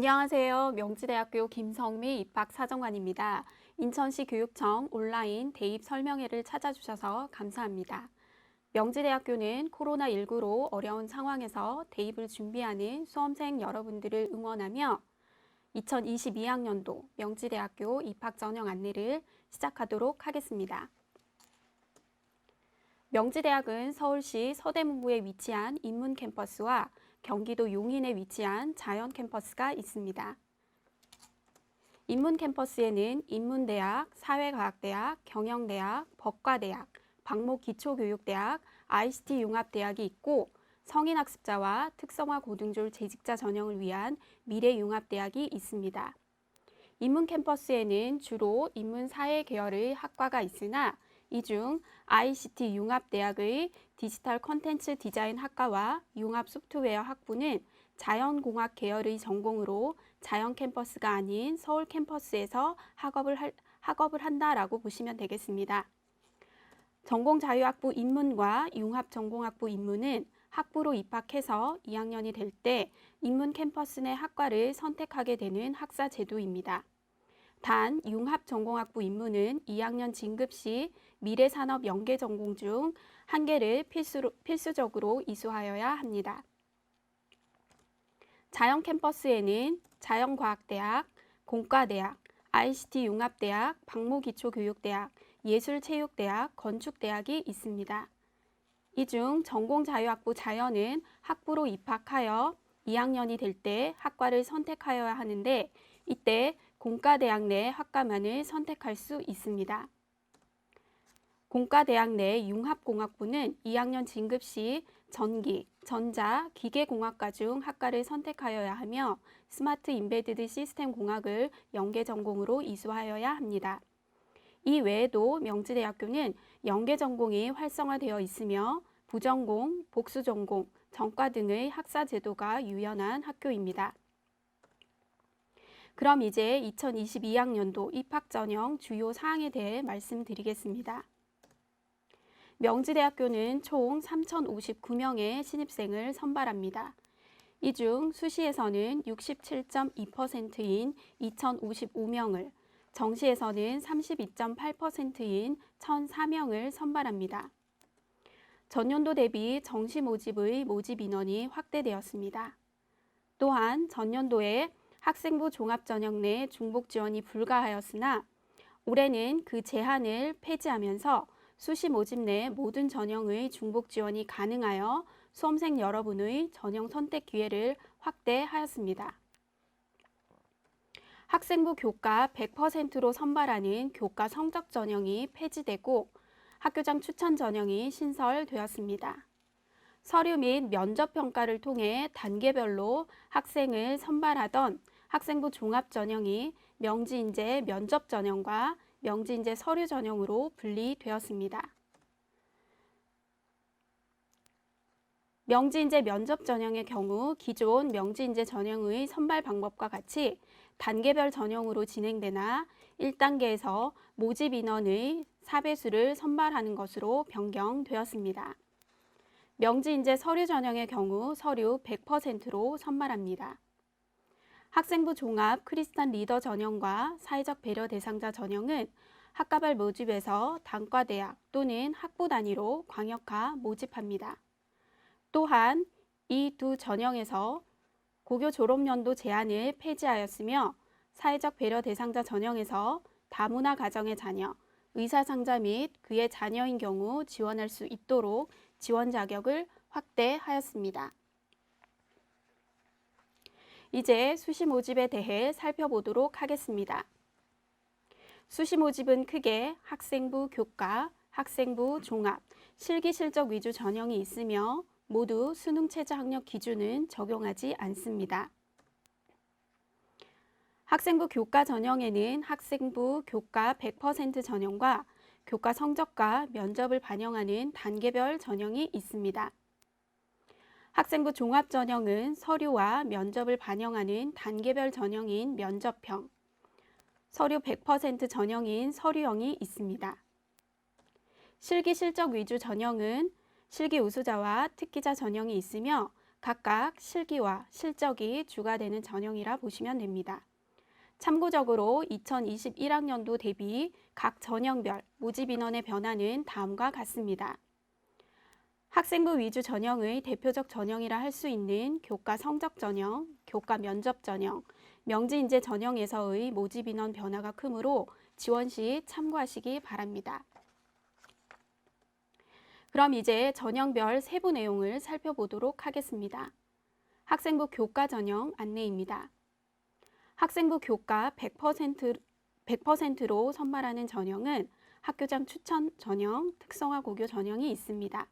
안녕하세요. 명지대학교 김성미 입학사정관입니다. 인천시 교육청 온라인 대입 설명회를 찾아주셔서 감사합니다. 명지대학교는 코로나19로 어려운 상황에서 대입을 준비하는 수험생 여러분들을 응원하며 2022학년도 명지대학교 입학 전형 안내를 시작하도록 하겠습니다. 명지대학은 서울시 서대문구에 위치한 인문 캠퍼스와 경기도 용인에 위치한 자연 캠퍼스가 있습니다. 인문 캠퍼스에는 인문대학, 사회과학대학, 경영대학, 법과대학, 박모기초교육대학, ICT 융합대학이 있고 성인학습자와 특성화 고등졸 재직자 전형을 위한 미래융합대학이 있습니다. 인문 캠퍼스에는 주로 인문사회 계열의 학과가 있으나 이 중 ICT 융합대학의 디지털 콘텐츠 디자인 학과와 융합 소프트웨어 학부는 자연공학 계열의 전공으로 자연 캠퍼스가 아닌 서울 캠퍼스에서 학업을 한다라고 보시면 되겠습니다. 전공 자유학부 인문과 융합 전공학부 인문은 학부로 입학해서 2학년이 될 때 인문 캠퍼스 내 학과를 선택하게 되는 학사 제도입니다. 단 융합전공학부 인문은 2학년 진급 시 미래산업 연계 전공 중 한 개를 필수적으로 이수하여야 합니다. 자연 캠퍼스에는 자연과학대학, 공과대학, ICT 융합대학, 박모기초교육대학, 예술체육대학, 건축대학이 있습니다. 이 중 전공자유학부 자연은 학부로 입학하여 2학년이 될 때 학과를 선택하여야 하는데 이때 공과대학 내 학과만을 선택할 수 있습니다. 공과대학 내 융합공학부는 2학년 진급 시 전기, 전자, 기계공학과 중 학과를 선택하여야 하며 스마트 임베디드 시스템 공학을 연계 전공으로 이수하여야 합니다. 이 외에도 명지대학교는 연계 전공이 활성화되어 있으며 부전공, 복수전공, 전과 등의 학사 제도가 유연한 학교입니다. 그럼 이제 2022학년도 입학 전형 주요 사항에 대해 말씀드리겠습니다. 명지대학교는 총 3,059명의 신입생을 선발합니다. 이 중 수시에서는 67.2%인 2,055명을, 정시에서는 32.8%인 1,004명을 선발합니다. 전년도 대비 정시 모집의 모집 인원이 확대되었습니다. 또한 전년도에 학생부 종합전형 내 중복 지원이 불가하였으나 올해는 그 제한을 폐지하면서 수시 모집 내 모든 전형의 중복 지원이 가능하여 수험생 여러분의 전형 선택 기회를 확대하였습니다. 학생부 교과 100%로 선발하는 교과 성적 전형이 폐지되고 학교장 추천 전형이 신설되었습니다. 서류 및 면접 평가를 통해 단계별로 학생을 선발하던 학생부 종합 전형이 명지인재 면접 전형과 명지인재 서류 전형으로 분리되었습니다. 명지인재 면접 전형의 경우 기존 명지인재 전형의 선발 방법과 같이 단계별 전형으로 진행되나 1단계에서 모집 인원의 4배수를 선발하는 것으로 변경되었습니다. 명지인재 서류 전형의 경우 서류 100%로 선발합니다. 학생부 종합 크리스찬 리더 전형과 사회적 배려 대상자 전형은 학과별 모집에서 단과대학 또는 학부 단위로 광역화 모집합니다. 또한 이 두 전형에서 고교 졸업연도 제한을 폐지하였으며 사회적 배려 대상자 전형에서 다문화 가정의 자녀, 의사상자 및 그의 자녀인 경우 지원할 수 있도록 지원 자격을 확대하였습니다. 이제 수시 모집에 대해 살펴보도록 하겠습니다. 수시 모집은 크게 학생부 교과, 학생부 종합, 실기 실적 위주 전형이 있으며 모두 수능 최저 학력 기준은 적용하지 않습니다. 학생부 교과 전형에는 학생부 교과 100% 전형과 교과 성적과 면접을 반영하는 단계별 전형이 있습니다. 학생부 종합 전형은 서류와 면접을 반영하는 단계별 전형인 면접형, 서류 100% 전형인 서류형이 있습니다. 실기 실적 위주 전형은 실기 우수자와 특기자 전형이 있으며 각각 실기와 실적이 주가 되는 전형이라 보시면 됩니다. 참고적으로 2021학년도 대비 각 전형별 모집 인원의 변화는 다음과 같습니다. 학생부 위주 전형의 대표적 전형이라 할 수 있는 교과 성적 전형, 교과 면접 전형, 명지 인재 전형에서의 모집 인원 변화가 크므로 지원 시 참고하시기 바랍니다. 그럼 이제 전형별 세부 내용을 살펴보도록 하겠습니다. 학생부 교과 전형 안내입니다. 학생부 교과 100%로 선발하는 전형은 학교장 추천 전형, 특성화 고교 전형이 있습니다.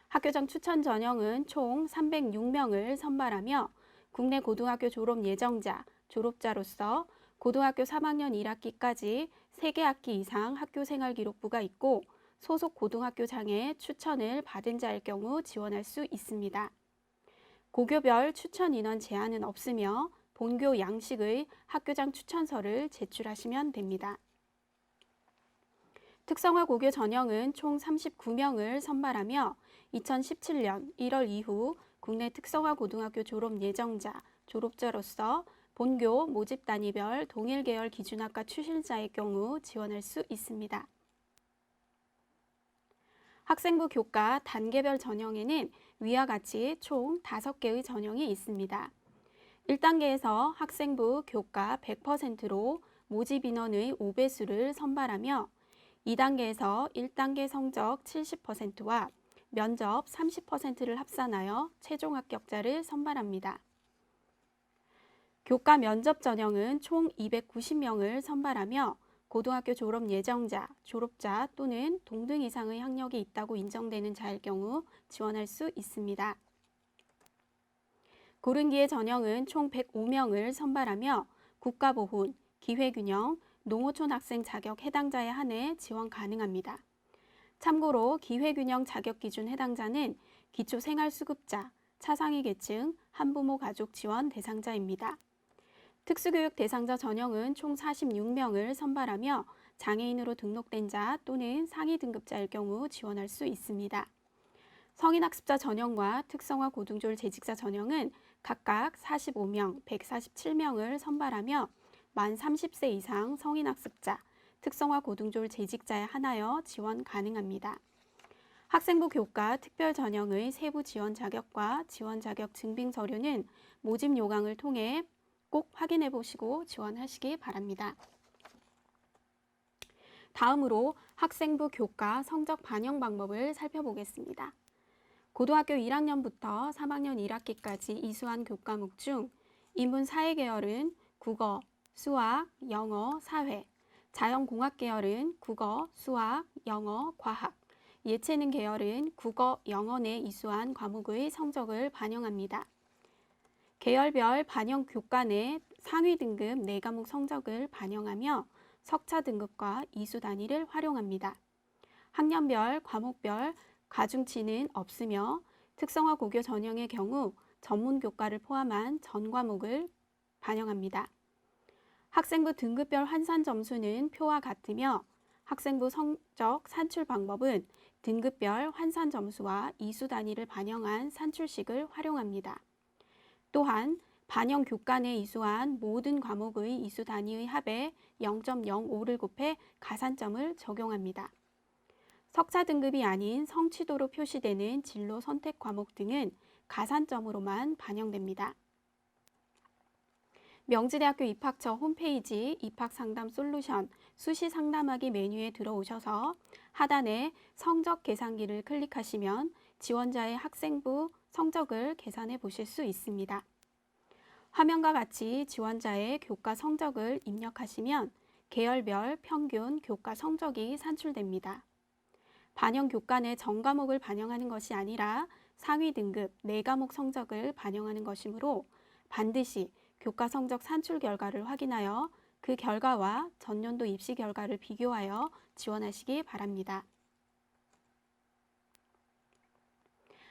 학교장 추천 전형은 총 306명을 선발하며 국내 고등학교 졸업 예정자, 졸업자로서 고등학교 3학년 1학기까지 3개 학기 이상 학교 생활 기록부가 있고 소속 고등학교장의 추천을 받은 자일 경우 지원할 수 있습니다. 고교별 추천 인원 제한은 없으며 본교 양식의 학교장 추천서를 제출하시면 됩니다. 특성화 고교 전형은 총 39명을 선발하며 2017년 1월 이후 국내 특성화 고등학교 졸업 예정자, 졸업자로서 본교 모집 단위별 동일 계열 기준학과 출신자의 경우 지원할 수 있습니다. 학생부 교과 단계별 전형에는 위와 같이 총 5개의 전형이 있습니다. 1단계에서 학생부 교과 100%로 모집 인원의 5배수를 선발하며 2단계에서 1단계 성적 70%와 면접 30%를 합산하여 최종 합격자를 선발합니다. 교과 면접 전형은 총 290명을 선발하며 고등학교 졸업 예정자, 졸업자 또는 동등 이상의 학력이 있다고 인정되는 자일 경우 지원할 수 있습니다. 고른기회 전형은 총 105명을 선발하며 국가보훈, 기회균형, 농어촌 학생 자격 해당자에 한해 지원 가능합니다. 참고로 기회균형 자격 기준 해당자는 기초생활수급자, 차상위 계층, 한부모 가족 지원 대상자입니다. 특수교육 대상자 전형은 총 46명을 선발하며 장애인으로 등록된 자 또는 상위 등급자일 경우 지원할 수 있습니다. 성인학습자 전형과 특성화 고등졸 재직자 전형은 각각 45명, 147명을 선발하며 만 30세 이상 성인학습자, 특성화 고등졸 재직자에 한하여 지원 가능합니다. 학생부 교과 특별 전형의 세부 지원 자격과 지원 자격 증빙 서류는 모집 요강을 통해 꼭 확인해 보시고 지원하시기 바랍니다. 다음으로 학생부 교과 성적 반영 방법을 살펴보겠습니다. 고등학교 1학년부터 3학년 1학기까지 이수한 교과목 중 인문 사회 계열은 국어, 수학, 영어, 사회, 자연공학 계열은 국어, 수학, 영어, 과학, 예체능 계열은 국어, 영어 내 이수한 과목의 성적을 반영합니다. 계열별 반영 교과 내 상위 등급 4과목 성적을 반영하며 석차 등급과 이수 단위를 활용합니다. 학년별, 과목별 가중치는 없으며 특성화 고교 전형의 경우 전문 교과를 포함한 전 과목을 반영합니다. 학생부 등급별 환산 점수는 표와 같으며 학생부 성적 산출 방법은 등급별 환산 점수와 이수 단위를 반영한 산출식을 활용합니다. 또한 반영 교과 내 이수한 모든 과목의 이수 단위의 합에 0.05를 곱해 가산점을 적용합니다. 석차 등급이 아닌 성취도로 표시되는 진로 선택 과목 등은 가산점으로만 반영됩니다. 명지대학교 입학처 홈페이지 입학상담 솔루션 수시 상담하기 메뉴에 들어오셔서 하단에 성적 계산기를 클릭하시면 지원자의 학생부 성적을 계산해 보실 수 있습니다. 화면과 같이 지원자의 교과 성적을 입력하시면 계열별 평균 교과 성적이 산출됩니다. 반영 교과 내 전 과목을 반영하는 것이 아니라 상위 등급 4과목 성적을 반영하는 것이므로 반드시 교과 성적 산출 결과를 확인하여 그 결과와 전년도 입시 결과를 비교하여 지원하시기 바랍니다.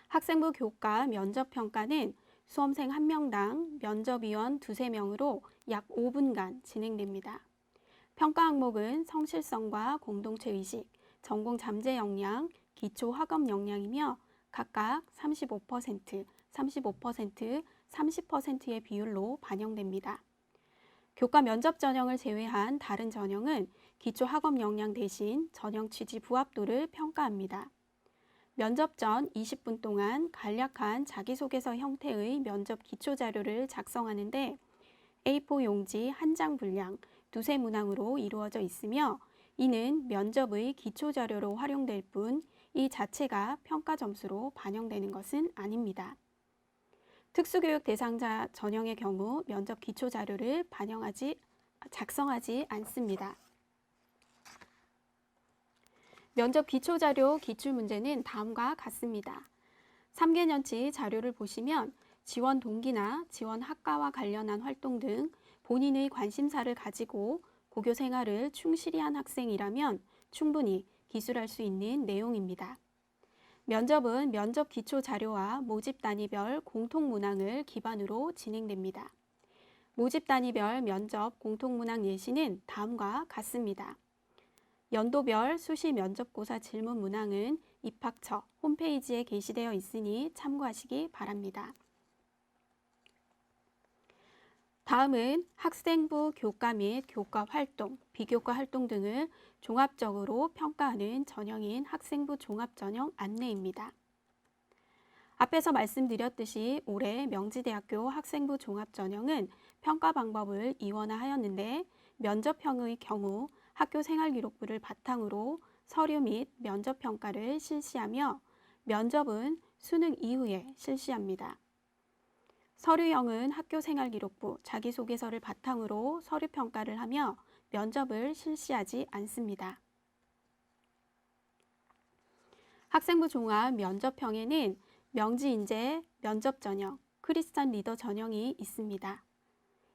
학생부 교과 면접평가는 수험생 1명당 면접위원 2~3명으로 약 5분간 진행됩니다. 평가 항목은 성실성과 공동체의식, 전공 잠재 역량, 기초 학업 역량이며 각각 35%, 35%, 30%의 비율로 반영됩니다. 교과 면접 전형을 제외한 다른 전형은 기초 학업 역량 대신 전형 취지 부합도를 평가합니다. 면접 전 20분 동안 간략한 자기소개서 형태의 면접 기초 자료를 작성하는데 A4 용지 한 장 분량, 두세 문항으로 이루어져 있으며 이는 면접의 기초 자료로 활용될 뿐 이 자체가 평가 점수로 반영되는 것은 아닙니다. 특수교육 대상자 전형의 경우 면접 기초 자료를 작성하지 않습니다. 면접 기초 자료 기출 문제는 다음과 같습니다. 3개년치 자료를 보시면 지원 동기나 지원 학과와 관련한 활동 등 본인의 관심사를 가지고 고교 생활을 충실히 한 학생이라면 충분히 기술할 수 있는 내용입니다. 면접은 면접 기초 자료와 모집 단위별 공통 문항을 기반으로 진행됩니다. 모집 단위별 면접 공통 문항 예시는 다음과 같습니다. 연도별 수시 면접고사 질문 문항은 입학처 홈페이지에 게시되어 있으니 참고하시기 바랍니다. 다음은 학생부 교과 및 교과 활동, 비교과 활동 등을 종합적으로 평가하는 전형인 학생부 종합전형 안내입니다. 앞에서 말씀드렸듯이 올해 명지대학교 학생부 종합전형은 평가 방법을 이원화하였는데 면접형의 경우 학교 생활기록부를 바탕으로 서류 및 면접평가를 실시하며 면접은 수능 이후에 실시합니다. 서류형은 학교 생활기록부, 자기소개서를 바탕으로 서류평가를 하며 면접을 실시하지 않습니다. 학생부 종합 면접형에는 명지인재 면접 전형, 크리스찬 리더 전형이 있습니다.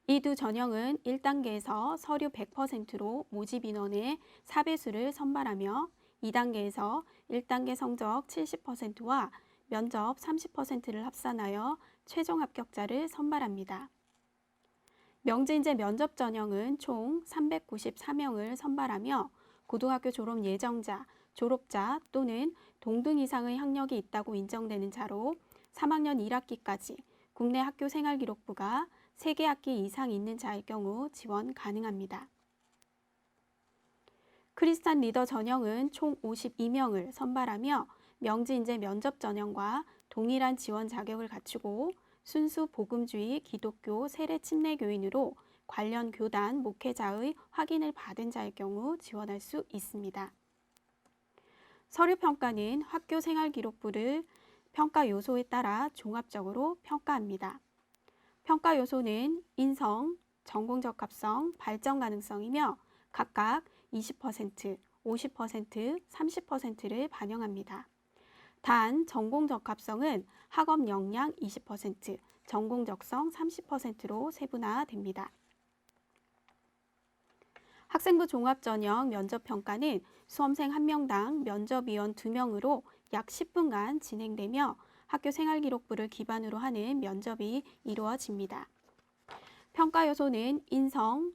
이 두 전형은 1단계에서 서류 100%로 모집 인원의 4배수를 선발하며 2단계에서 1단계 성적 70%와 면접 30%를 합산하여 최종 합격자를 선발합니다. 명지인재 면접 전형은 총 394명을 선발하며 고등학교 졸업 예정자, 졸업자 또는 동등 이상의 학력이 있다고 인정되는 자로 3학년 1학기까지 국내 학교 생활기록부가 3개 학기 이상 있는 자일 경우 지원 가능합니다. 크리스찬 리더 전형은 총 52명을 선발하며 명지인재 면접 전형과 동일한 지원 자격을 갖추고 순수 복음주의 기독교 세례 침례 교인으로 관련 교단 목회자의 확인을 받은 자일 경우 지원할 수 있습니다. 서류평가는 학교 생활기록부를 평가 요소에 따라 종합적으로 평가합니다. 평가 요소는 인성, 전공 적합성, 발전 가능성이며 각각 20%, 50%, 30%를 반영합니다. 단 전공 적합성은 학업 역량 20%, 전공 적성 30%로 세분화됩니다. 학생부 종합전형 면접평가는 수험생 1명당 면접위원 2명으로 약 10분간 진행되며 학교 생활기록부를 기반으로 하는 면접이 이루어집니다. 평가 요소는 인성,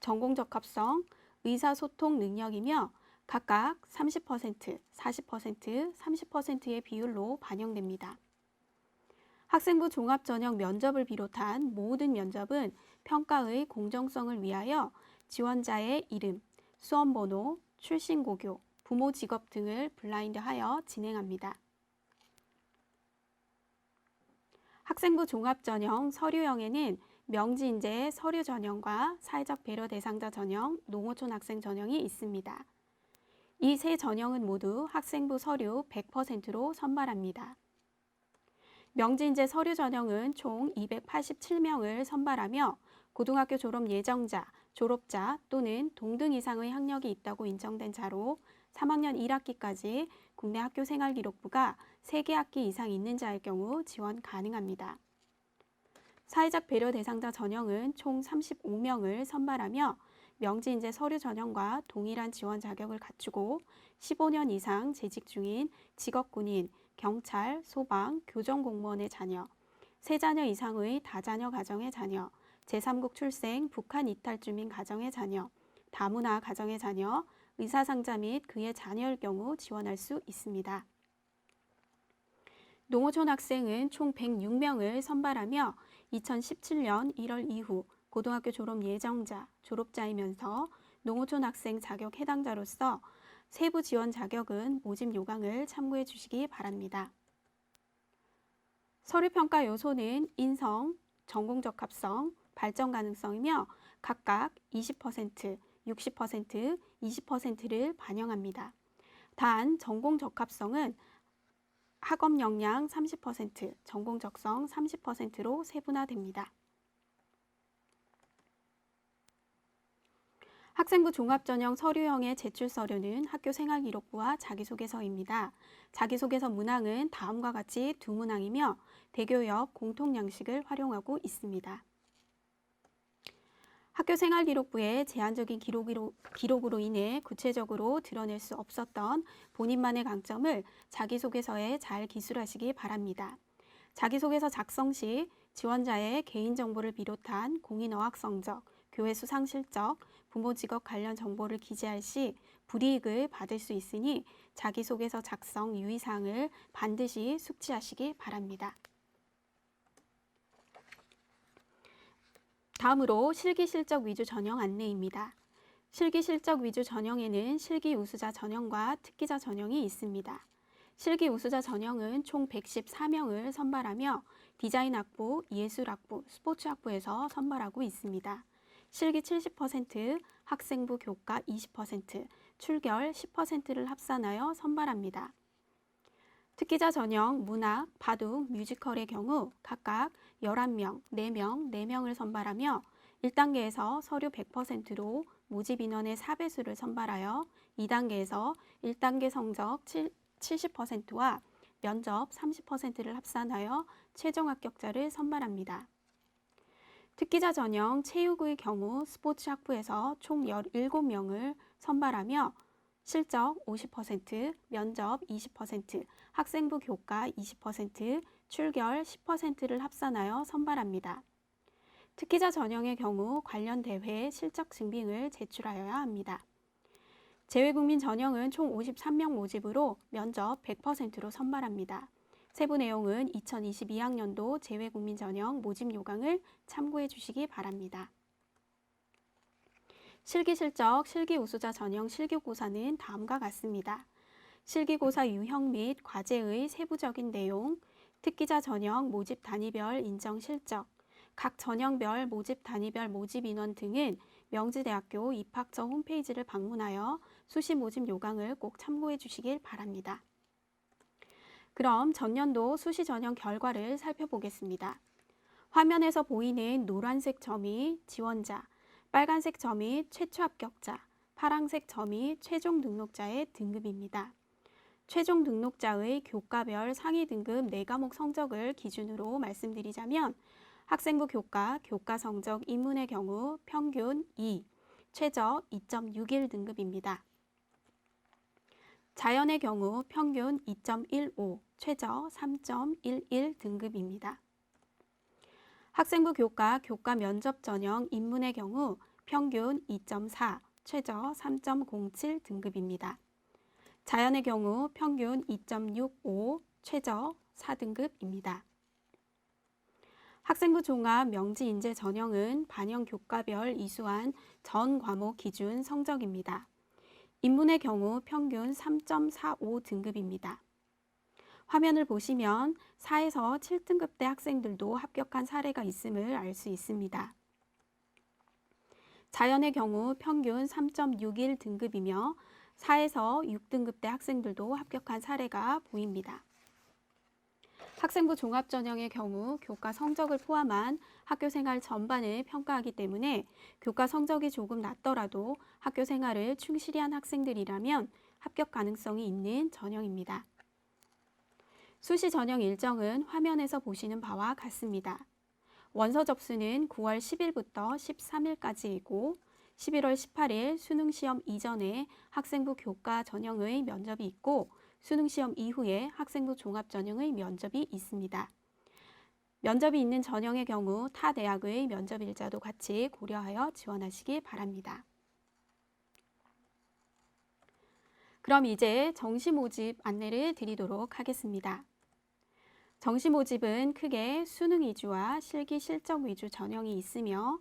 전공 적합성, 의사소통 능력이며 각각 30%, 40%, 30%의 비율로 반영됩니다. 학생부 종합전형 면접을 비롯한 모든 면접은 평가의 공정성을 위하여 지원자의 이름, 수험번호, 출신고교, 부모 직업 등을 블라인드하여 진행합니다. 학생부 종합전형 서류형에는 명지인재 서류 전형과 사회적 배려 대상자 전형, 농어촌 학생 전형이 있습니다. 이 세 전형은 모두 학생부 서류 100%로 선발합니다. 명지인재 서류 전형은 총 287명을 선발하며 고등학교 졸업 예정자, 졸업자 또는 동등 이상의 학력이 있다고 인정된 자로 3학년 1학기까지 국내 학교 생활기록부가 3개 학기 이상 있는 자일 경우 지원 가능합니다. 사회적 배려 대상자 전형은 총 35명을 선발하며 명지인재 서류 전형과 동일한 지원 자격을 갖추고 15년 이상 재직 중인 직업군인, 경찰, 소방, 교정공무원의 자녀, 3자녀 이상의 다자녀 가정의 자녀, 제3국 출생 북한 이탈 주민 가정의 자녀, 다문화 가정의 자녀, 의사상자 및 그의 자녀일 경우 지원할 수 있습니다. 농어촌 학생은 총 106명을 선발하며 2017년 1월 이후 고등학교 졸업 예정자, 졸업자이면서 농어촌 학생 자격 해당자로서 세부 지원 자격은 모집 요강을 참고해 주시기 바랍니다. 서류평가 요소는 인성, 전공 적합성, 발전 가능성이며 각각 20%, 60%, 20%를 반영합니다. 단 전공 적합성은 학업 역량 30%, 전공 적성 30%로 세분화됩니다. 학생부 종합전형 서류형의 제출 서류는 학교 생활기록부와 자기소개서입니다. 자기소개서 문항은 다음과 같이 두 문항이며 대교 옆 공통양식을 활용하고 있습니다. 학교 생활기록부의 제한적인 기록으로 인해 구체적으로 드러낼 수 없었던 본인만의 강점을 자기소개서에 잘 기술하시기 바랍니다. 자기소개서 작성 시 지원자의 개인정보를 비롯한 공인어학 성적, 교회 수상 실적, 부모 직업 관련 정보를 기재할 시 불이익을 받을 수 있으니 자기소개서 작성 유의사항을 반드시 숙지하시기 바랍니다. 다음으로 실기실적 위주 전형 안내입니다. 실기실적 위주 전형에는 실기 우수자 전형과 특기자 전형이 있습니다. 실기 우수자 전형은 총 114명을 선발하며 디자인학부, 예술학부, 스포츠학부에서 선발하고 있습니다. 실기 70%, 학생부 교과 20%, 출결 10%를 합산하여 선발합니다. 특기자 전형 문학, 바둑, 뮤지컬의 경우 각각 11명, 4명, 4명을 선발하며 1단계에서 서류 100%로 모집 인원의 4배수를 선발하여 2단계에서 1단계 성적 70%와 면접 30%를 합산하여 최종 합격자를 선발합니다. 특기자 전형 체육의 경우 스포츠학부에서 총 17명을 선발하며 실적 50%, 면접 20%, 학생부 교과 20%, 출결 10%를 합산하여 선발합니다. 특기자 전형의 경우 관련 대회에 실적 증빙을 제출하여야 합니다. 재외국민 전형은 총 53명 모집으로 면접 100%로 선발합니다. 세부 내용은 2022학년도 재외국민 전형 모집 요강을 참고해 주시기 바랍니다. 실기실적 실기우수자 전형 실기고사는 다음과 같습니다. 실기고사 유형 및 과제의 세부적인 내용, 특기자 전형 모집 단위별 인정 실적, 각 전형별 모집 단위별 모집 인원 등은 명지대학교 입학처 홈페이지를 방문하여 수시 모집 요강을 꼭 참고해 주시길 바랍니다. 그럼 전년도 수시 전형 결과를 살펴보겠습니다. 화면에서 보이는 노란색 점이 지원자, 빨간색 점이 최초 합격자, 파란색 점이 최종 등록자의 등급입니다. 최종 등록자의 교과별 상위 등급 4과목 성적을 기준으로 말씀드리자면 학생부 교과, 교과 성적 인문의 경우 평균 2, 최저 2.61 등급입니다. 자연의 경우 평균 2.15, 최저 3.11 등급입니다. 학생부 교과, 교과 면접 전형 인문의 경우 평균 2.4, 최저 3.07 등급입니다. 자연의 경우 평균 2.65, 최저 4등급입니다. 학생부 종합 명지인재 전형은 반영 교과별 이수한 전 과목 기준 성적입니다. 인문의 경우 평균 3.45 등급입니다. 화면을 보시면 4에서 7등급대 학생들도 합격한 사례가 있음을 알 수 있습니다. 자연의 경우 평균 3.61 등급이며 4에서 6등급대 학생들도 합격한 사례가 보입니다. 학생부 종합전형의 경우 교과 성적을 포함한 학교 생활 전반을 평가하기 때문에 교과 성적이 조금 낮더라도 학교 생활을 충실히 한 학생들이라면 합격 가능성이 있는 전형입니다. 수시 전형 일정은 화면에서 보시는 바와 같습니다. 원서 접수는 9월 10일부터 13일까지이고 11월 18일 수능시험 이전에 학생부 교과 전형의 면접이 있고 수능시험 이후에 학생부 종합전형의 면접이 있습니다. 면접이 있는 전형의 경우 타 대학의 면접 일자도 같이 고려하여 지원하시기 바랍니다. 그럼 이제 정시 모집 안내를 드리도록 하겠습니다. 정시 모집은 크게 수능 위주와 실기 실적 위주 전형이 있으며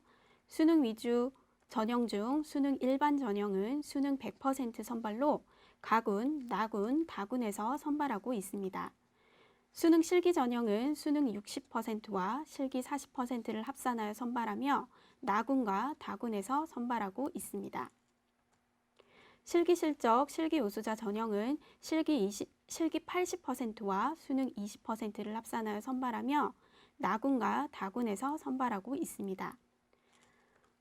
수능 위주 전형 중 수능 일반 전형은 수능 100% 선발로 가군, 나군, 다군에서 선발하고 있습니다. 수능 실기 전형은 수능 60%와 실기 40%를 합산하여 선발하며 나군과 다군에서 선발하고 있습니다. 실기 실적, 실기 우수자 전형은 실기 80%와 수능 20%를 합산하여 선발하며 나군과 다군에서 선발하고 있습니다.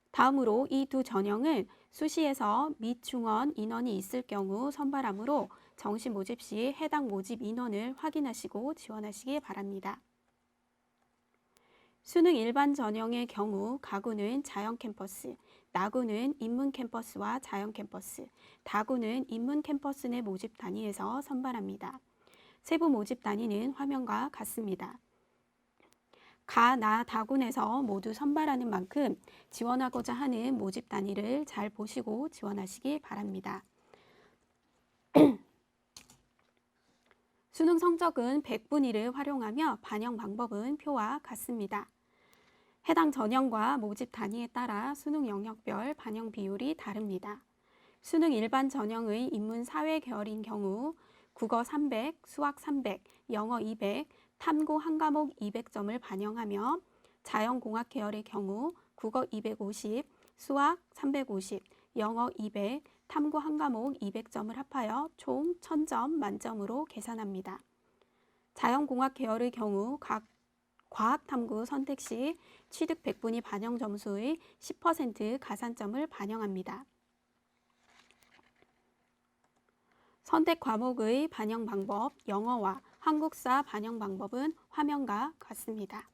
다음으로 이 두 전형은 수시에서 및 중원 인원이 있을 경우 선발하므로 정시 모집 시 해당 모집 인원을 확인하시고 지원하시기 바랍니다. 수능 일반 전형의 경우 가구는 자연 캠퍼스, 나구는 인문 캠퍼스와 자연 캠퍼스, 다구는 인문 캠퍼스 내 모집 단위에서 선발합니다. 세부 모집 단위는 화면과 같습니다. 가, 나, 다군에서 모두 선발하는 만큼 지원하고자 하는 모집 단위를 잘 보시고 지원하시기 바랍니다. 수능 성적은 100분위를 활용하며 반영 방법은 표와 같습니다. 해당 전형과 모집 단위에 따라 수능 영역별 반영 비율이 다릅니다. 수능 일반 전형의 인문 사회 계열인 경우 국어 300, 수학 300, 영어 200, 탐구 한 과목 200점을 반영하며 자연공학 계열의 경우 국어 250, 수학 350, 영어 200, 탐구 한 과목 200점을 합하여 총 1000점 만점으로 계산합니다. 자연공학 계열의 경우 각 과학탐구 선택 시 취득 100분위 반영 점수의 10% 가산점을 반영합니다. 선택 과목의 반영 방법, 영어와 한국사 반영 방법은 화면과 같습니다.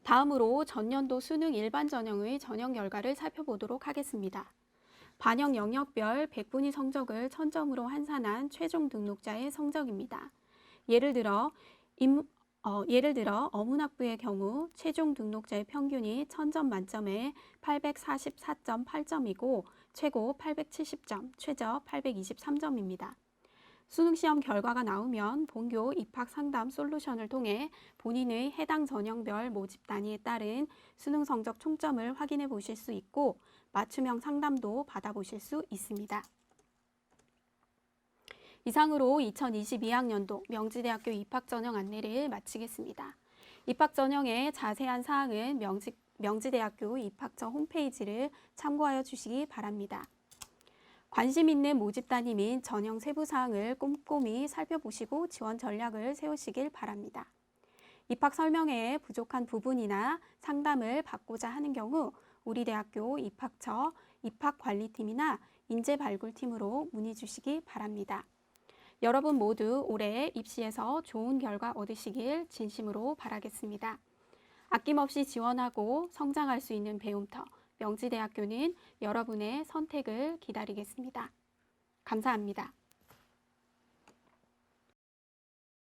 다음으로 전년도 수능 일반 전형의 전형 결과를 살펴보도록 하겠습니다. 반영 영역별 100분위 성적을 1000점으로 환산한 최종 등록자의 성적입니다. 예를 들어 어문학부의 경우 최종 등록자의 평균이 1000점 만점에 844.8점이고 최고 870점, 최저 823점입니다. 수능시험 결과가 나오면 본교 입학상담 솔루션을 통해 본인의 해당 전형별 모집 단위에 따른 수능 성적 총점을 확인해 보실 수 있고 맞춤형 상담도 받아보실 수 있습니다. 이상으로 2022학년도 명지대학교 입학전형 안내를 마치겠습니다. 입학전형의 자세한 사항은 명지대학교 입학처 홈페이지를 참고하여 주시기 바랍니다. 관심 있는 모집 단위 및 전형 세부 사항을 꼼꼼히 살펴보시고 지원 전략을 세우시길 바랍니다. 입학 설명회에 부족한 부분이나 상담을 받고자 하는 경우 우리 대학교 입학처 입학관리팀이나 인재발굴팀으로 문의 주시기 바랍니다. 여러분 모두 올해 입시에서 좋은 결과 얻으시길 진심으로 바라겠습니다. 아낌없이 지원하고 성장할 수 있는 배움터 명지대학교는 여러분의 선택을 기다리겠습니다. 감사합니다.